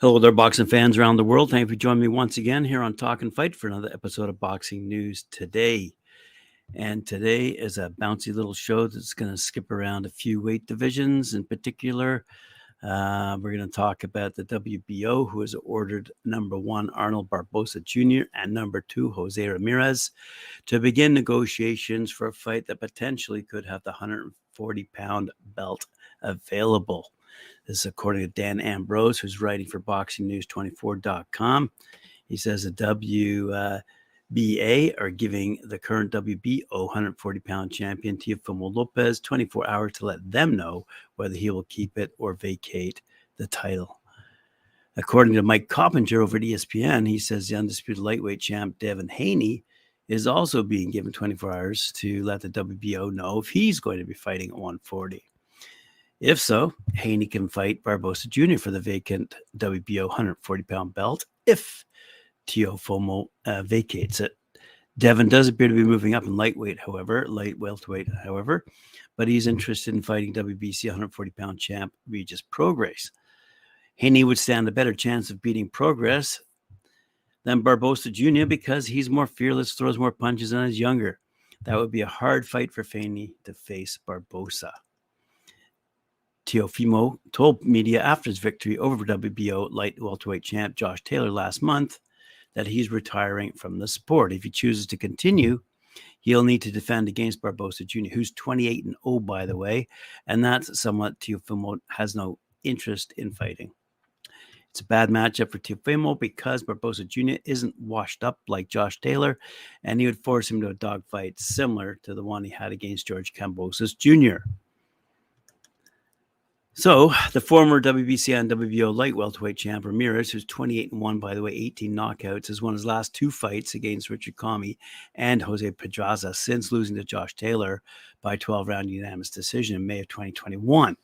Hello there, boxing fans around the world. Thank you for joining me once again here on Talk and Fight for another episode of Boxing News Today. And today is a bouncy little show that's going to skip around a few weight divisions. In particular, we're going to talk about the WBO, who has ordered number 1 Arnold Barboza Jr. and number 2 Jose Ramirez to begin negotiations for a fight that potentially could have the 140-pound belt available. This is according to Dan Ambrose, who's writing for BoxingNews24.com. He says the WBA are giving the current WBO 140-pound champion Teofimo Lopez 24 hours to let them know whether he will keep it or vacate the title. According to Mike Coppinger over at ESPN, he says the undisputed lightweight champ Devin Haney is also being given 24 hours to let the WBO know if he's going to be fighting at 140. If so, Haney can fight Barboza Jr. for the vacant WBO 140-pound belt if Teofimo vacates it. Devin does appear to be moving up in welterweight, however, but he's interested in fighting WBC 140-pound champ Regis Prograis. Haney would stand a better chance of beating Prograis than Barboza Jr. because he's more fearless, throws more punches, and is younger. That would be a hard fight for Haney to face Barboza. Teofimo told media after his victory over WBO light welterweight champ Josh Taylor last month that he's retiring from the sport. If he chooses to continue, he'll need to defend against Barboza Jr., who's 28-0, by the way, and that's somewhat Teofimo has no interest in fighting. It's a bad matchup for Teofimo because Barboza Jr. isn't washed up like Josh Taylor, and he would force him to a dogfight similar to the one he had against George Kambosos Jr. So, the former WBC and WBO light welterweight champ Ramirez, who's 28-1, by the way, 18 knockouts, has won his last 2 fights against Richard Comey and Jose Pedraza since losing to Josh Taylor by 12-round unanimous decision in May of 2021.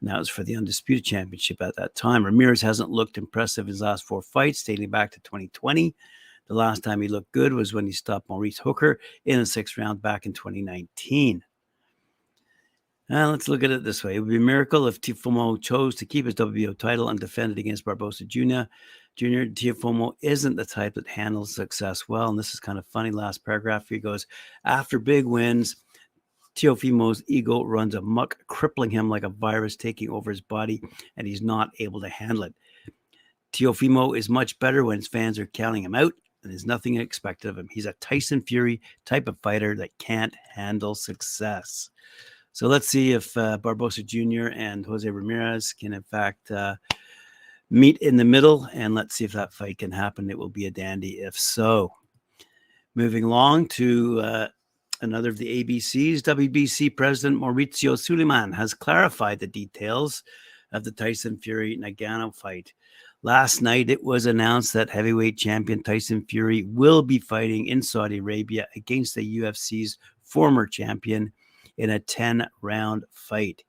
And that was for the Undisputed Championship at that time. Ramirez hasn't looked impressive in his last 4 fights, dating back to 2020. The last time he looked good was when he stopped Maurice Hooker in a 6th round back in 2019. Let's look at it this way. It would be a miracle if Teofimo chose to keep his WBO title and defend it against Barboza Jr. Teofimo isn't the type that handles success well. And this is kind of funny. Last paragraph, he goes, after big wins, Teofimo's ego runs amok, crippling him like a virus taking over his body, and he's not able to handle it. Teofimo is much better when his fans are counting him out, and there's nothing expected of him. He's a Tyson Fury type of fighter that can't handle success. So let's see if Barboza Jr. and Jose Ramirez can, in fact, meet in the middle, and let's see if that fight can happen. It will be a dandy if so. Moving along to another of the ABCs, WBC President Mauricio Suleiman has clarified the details of the Tyson Fury-Ngannou fight. Last night, it was announced that heavyweight champion Tyson Fury will be fighting in Saudi Arabia against the UFC's former champion in a 10-round fight.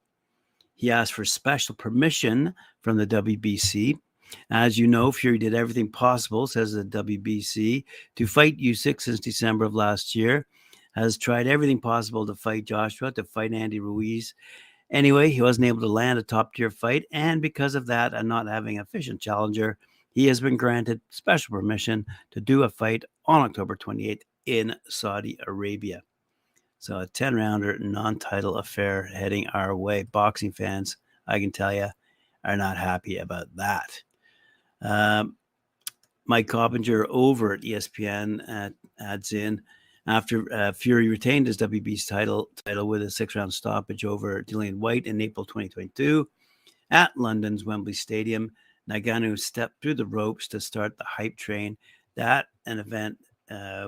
He asked for special permission from the WBC. As you know, Fury did everything possible, says the WBC, to fight Usyk since December of last year, has tried everything possible to fight Joshua, to fight Andy Ruiz. Anyway, he wasn't able to land a top-tier fight, and because of that and not having an efficient challenger, he has been granted special permission to do a fight on October 28th in Saudi Arabia. So a 10-rounder non-title affair heading our way. Boxing fans, I can tell you, are not happy about that. Mike Coppinger over at ESPN adds in, after Fury retained his WBC title with a 6-round stoppage over Dillian White in April 2022 at London's Wembley Stadium, Ngannou stepped through the ropes to start the hype train. That an event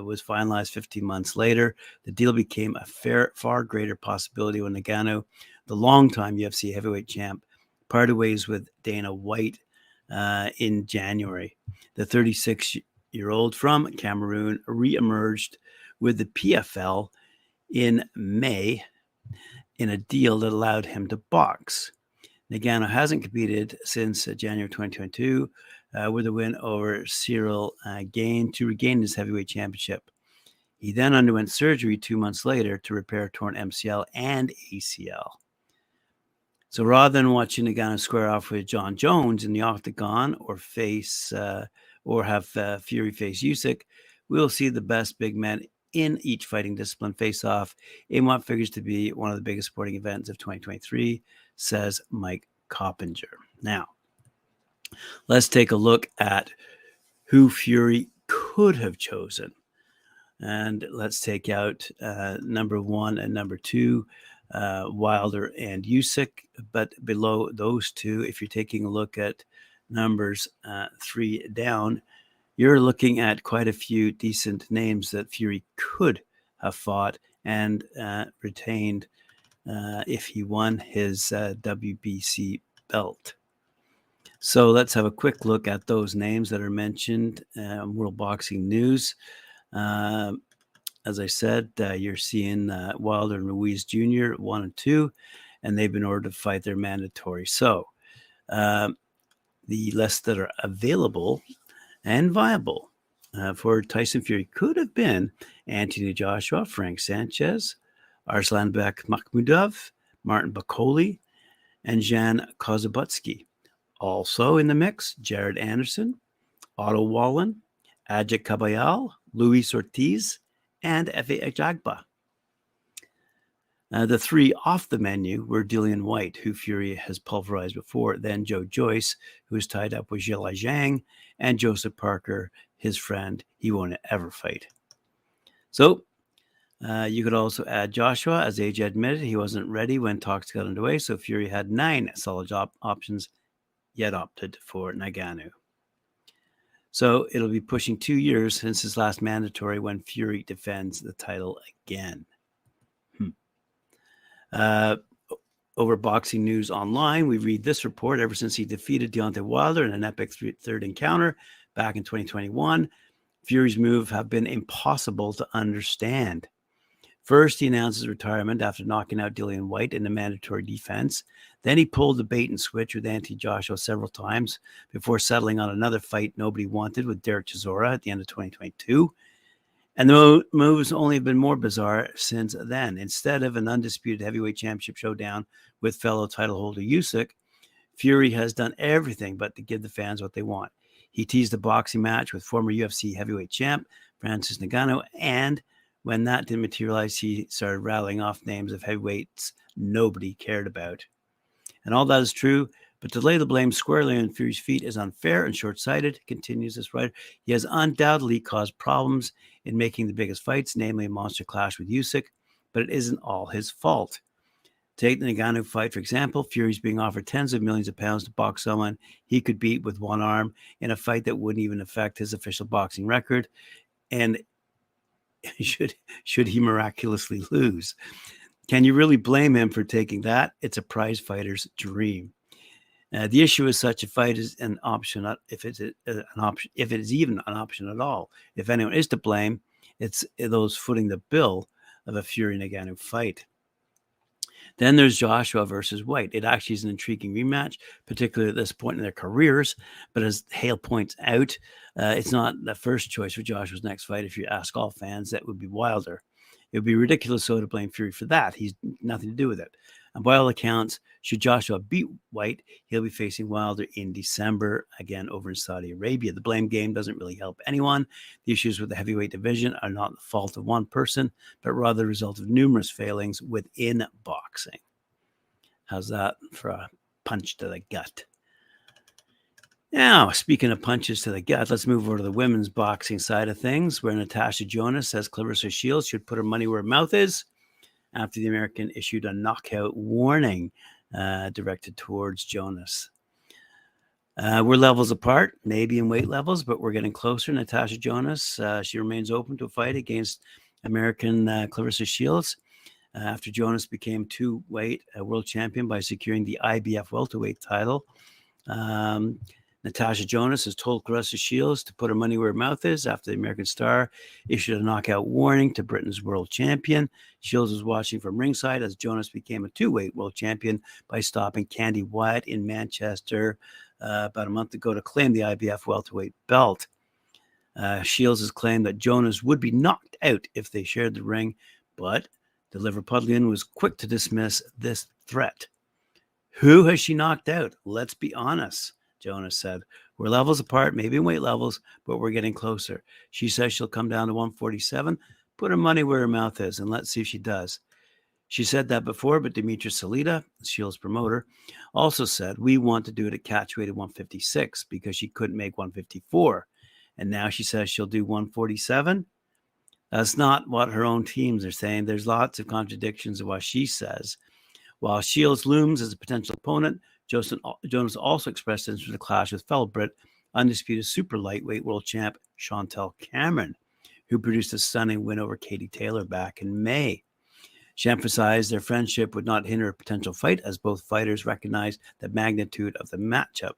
was finalized 15 months later. The deal became a far greater possibility when Ngannou, the longtime UFC heavyweight champ, parted ways with Dana White in January. The 36-year-old from Cameroon reemerged with the PFL in May in a deal that allowed him to box. Ngannou hasn't competed since January 2022 with a win over Cyril Gane to regain his heavyweight championship. He then underwent surgery 2 months later to repair torn MCL and ACL. So rather than watching Ngannou square off with John Jones in the octagon or have Fury face Usyk, we'll see the best big men in each fighting discipline face off in what figures to be one of the biggest sporting events of 2023, says Mike Coppinger. Now, let's take a look at who Fury could have chosen. And let's take out number 1 and number 2, Wilder and Usyk. But below those two, if you're taking a look at numbers 3 down, you're looking at quite a few decent names that Fury could have fought and retained if he won his WBC belt. So let's have a quick look at those names that are mentioned in World Boxing News. As I said, you're seeing Wilder and Ruiz Jr. 1 and 2, and they've been ordered to fight their mandatory. So the lists that are available and viable for Tyson Fury could have been Anthony Joshua, Frank Sanchez, Arslanbek Makhmudov, Martin Bakole, and Jan Kozabutsky. Also in the mix, Jared Anderson, Otto Wallen, Ajit Kabayal, Luis Ortiz, and Efe Ajagba. The 3 off the menu were Dillian White, who Fury has pulverized before, then Joe Joyce, who is tied up with Zhilei Zhang, and Joseph Parker, his friend he won't ever fight. So you could also add Joshua. As AJ admitted, he wasn't ready when talks got underway, so Fury had 9 solid options, yet opted for Ngannou. So it'll be pushing 2 years since his last mandatory when Fury defends the title again. Over Boxing News Online, we read this report. Ever since he defeated Deontay Wilder in an epic third encounter back in 2021, Fury's moves have been impossible to understand. First, he announced his retirement after knocking out Dillian White in the mandatory defense. Then he pulled the bait and switch with Anthony Joshua several times before settling on another fight nobody wanted with Derek Chisora at the end of 2022. And the moves only have been more bizarre since then. Instead of an undisputed heavyweight championship showdown with fellow title holder Usyk, Fury has done everything but to give the fans what they want. He teased a boxing match with former UFC heavyweight champ Francis Ngannou, and when that didn't materialize, he started rattling off names of heavyweights nobody cared about. And all that is true, but to lay the blame squarely on Fury's feet is unfair and short-sighted, continues this writer. He has undoubtedly caused problems in making the biggest fights, namely a monster clash with Usyk, but it isn't all his fault. Take the Ngannou fight, for example. Fury's being offered tens of millions of pounds to box someone he could beat with one arm in a fight that wouldn't even affect his official boxing record. And should he miraculously lose, can you really blame him for taking that? It's a prize fighter's dream. The issue is such a fight is an option, if it is even an option at all. If anyone is to blame, it's those footing the bill of a Fury Ngannou fight. Then there's Joshua versus White. It actually is an intriguing rematch, particularly at this point in their careers. But as Hale points out, it's not the first choice for Joshua's next fight. If you ask all fans, that would be Wilder. It would be ridiculous so to blame Fury for that. He's nothing to do with it. And by all accounts, should Joshua beat White, he'll be facing Wilder in December, again over in Saudi Arabia. The blame game doesn't really help anyone. The issues with the heavyweight division are not the fault of one person, but rather the result of numerous failings within boxing. How's that for a punch to the gut? Now, speaking of punches to the gut, let's move over to the women's boxing side of things, where Natasha Jonas says Claressa Shields should put her money where her mouth is after the American issued a knockout warning directed towards Jonas. We're levels apart, maybe in weight levels, but we're getting closer. Natasha Jonas, she remains open to a fight against American Claressa Shields after Jonas became two-weight world champion by securing the IBF welterweight title. Natasha Jonas has told Claressa Shields to put her money where her mouth is after the American star issued a knockout warning to Britain's world champion. Shields was watching from ringside as Jonas became a two-weight world champion by stopping Candy Wyatt in Manchester about a month ago to claim the IBF welterweight belt. Shields has claimed that Jonas would be knocked out if they shared the ring, but the Liverpudlian was quick to dismiss this threat. Who has she knocked out? Let's be honest, Jonas said. We're levels apart, maybe in weight levels, but we're getting closer. She says she'll come down to 147. Put her money where her mouth is, and let's see if she does. She said that before, but Demetrius Salita, Shields' promoter, also said, we want to do it at catchweight at 156 because she couldn't make 154. And now she says she'll do 147. That's not what her own teams are saying. There's lots of contradictions of what she says. While Shields looms as a potential opponent, Jonas also expressed interest in a clash with fellow Brit, undisputed super lightweight world champ Chantel Cameron, who produced a stunning win over Katie Taylor back in May. She emphasized their friendship would not hinder a potential fight, as both fighters recognized the magnitude of the matchup.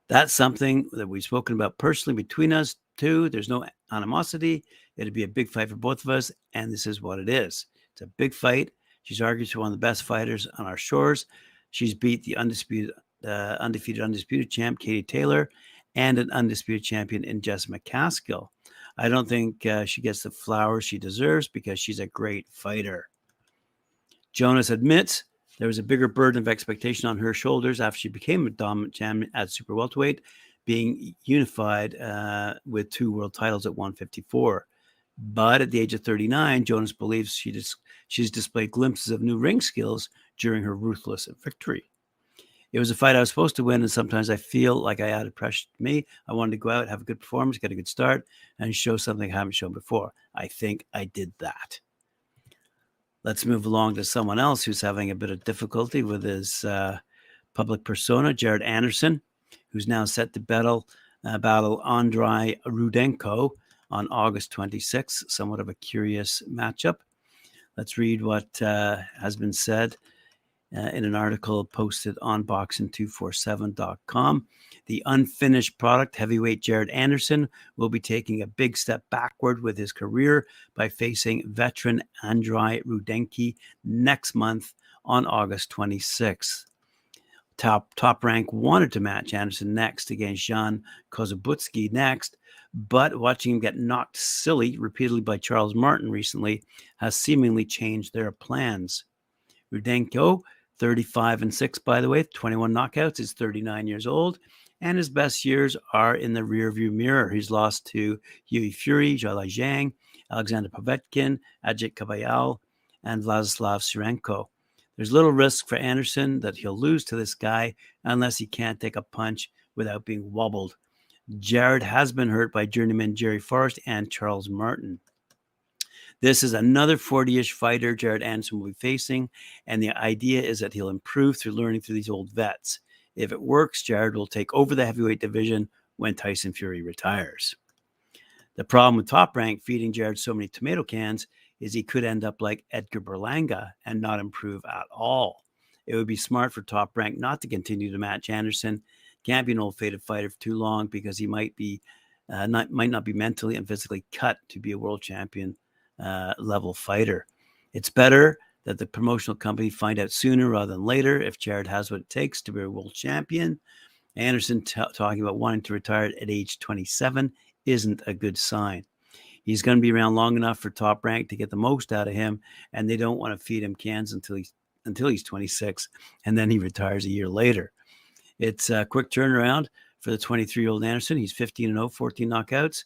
That's something that we've spoken about personally between us two. There's no animosity. It'd be a big fight for both of us, and this is what it is. It's a big fight. She's argued to one of the best fighters on our shores. She's beat the undefeated champ, Katie Taylor, and an undisputed champion in Jess McCaskill. I don't think she gets the flowers she deserves because she's a great fighter. Jonas admits there was a bigger burden of expectation on her shoulders after she became a dominant champion at super welterweight, being unified with 2 world titles at 154. But at the age of 39, Jonas believes she's displayed glimpses of new ring skills during her ruthless victory. It was a fight I was supposed to win, and sometimes I feel like I added pressure to me. I wanted to go out, have a good performance, get a good start, and show something I haven't shown before. I think I did that. Let's move along to someone else who's having a bit of difficulty with his public persona, Jared Anderson, who's now set to battle Andrei Rudenko on August 26th. Somewhat of a curious matchup. Let's read what has been said in an article posted on boxing247.com. The unfinished product, heavyweight Jared Anderson, will be taking a big step backward with his career by facing veteran Andrei Rudenko next month on August 26th. Top Rank wanted to match Anderson next against Jan Kozabutsky next, but watching him get knocked silly repeatedly by Charles Martin recently has seemingly changed their plans. Rudenko, 35-6, by the way, 21 knockouts, is 39 years old, and his best years are in the rearview mirror. He's lost to Yui Fury, Zhai Zhang, Alexander Povetkin, Ajit Kabayal, and Vladislav Surenko. There's little risk for Anderson that he'll lose to this guy unless he can't take a punch without being wobbled. Jared has been hurt by journeyman Jerry Forrest and Charles Martin. This is another 40-ish fighter Jared Anderson will be facing, and the idea is that he'll improve through learning through these old vets. If it works, Jared will take over the heavyweight division when Tyson Fury retires. The problem with Top Rank feeding Jared so many tomato cans is he could end up like Edgar Berlanga and not improve at all. It would be smart for Top Rank not to continue to match Anderson. Can't be an old-faded fighter for too long because he might not be mentally and physically cut to be a world champion level fighter. It's better that the promotional company find out sooner rather than later if Jared has what it takes to be a world champion. Anderson talking about wanting to retire at age 27 isn't a good sign. He's going to be around long enough for Top Rank to get the most out of him, and they don't want to feed him cans until he's 26, and then he retires a year later. It's a quick turnaround for the 23-year-old Anderson. He's 15-0, 14 knockouts,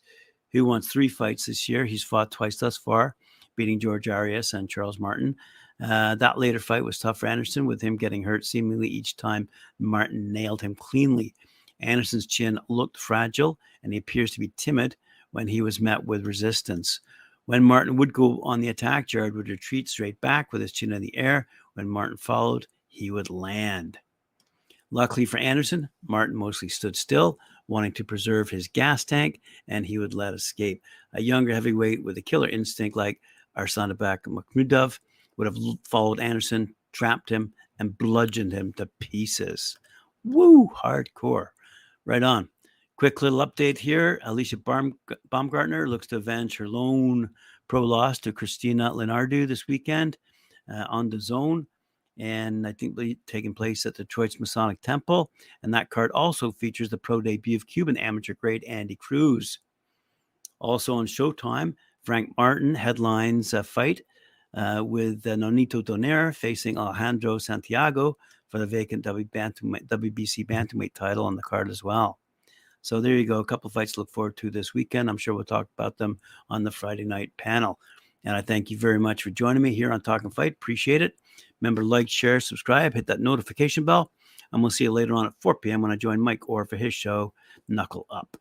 who wants 3 fights this year. He's fought twice thus far, beating George Arias and Charles Martin. That later fight was tough for Anderson, with him getting hurt seemingly each time Martin nailed him cleanly. Anderson's chin looked fragile, and he appears to be timid when he was met with resistance. When Martin would go on the attack, Jared would retreat straight back with his chin in the air. When Martin followed, he would land. Luckily for Anderson, Martin mostly stood still, wanting to preserve his gas tank, and he would let escape. A younger heavyweight with a killer instinct like Arsanabek Makhmudov would have followed Anderson, trapped him, and bludgeoned him to pieces. Woo! Hardcore. Right on. Quick little update here. Alicia Baumgartner looks to avenge her lone pro loss to Christina Lenardu this weekend on the Zone. And I think taking place at Detroit's Masonic Temple. And that card also features the pro debut of Cuban amateur great Andy Cruz. Also on Showtime, Frank Martin headlines a fight with Nonito Donaire facing Alejandro Santiago for the vacant WBC bantamweight title on the card as well. So there you go. A couple of fights to look forward to this weekend. I'm sure we'll talk about them on the Friday night panel. And I thank you very much for joining me here on Talking Fight. Appreciate it. Remember, like, share, subscribe, hit that notification bell. And we'll see you later on at 4 p.m. when I join Mike Orr for his show, Knuckle Up.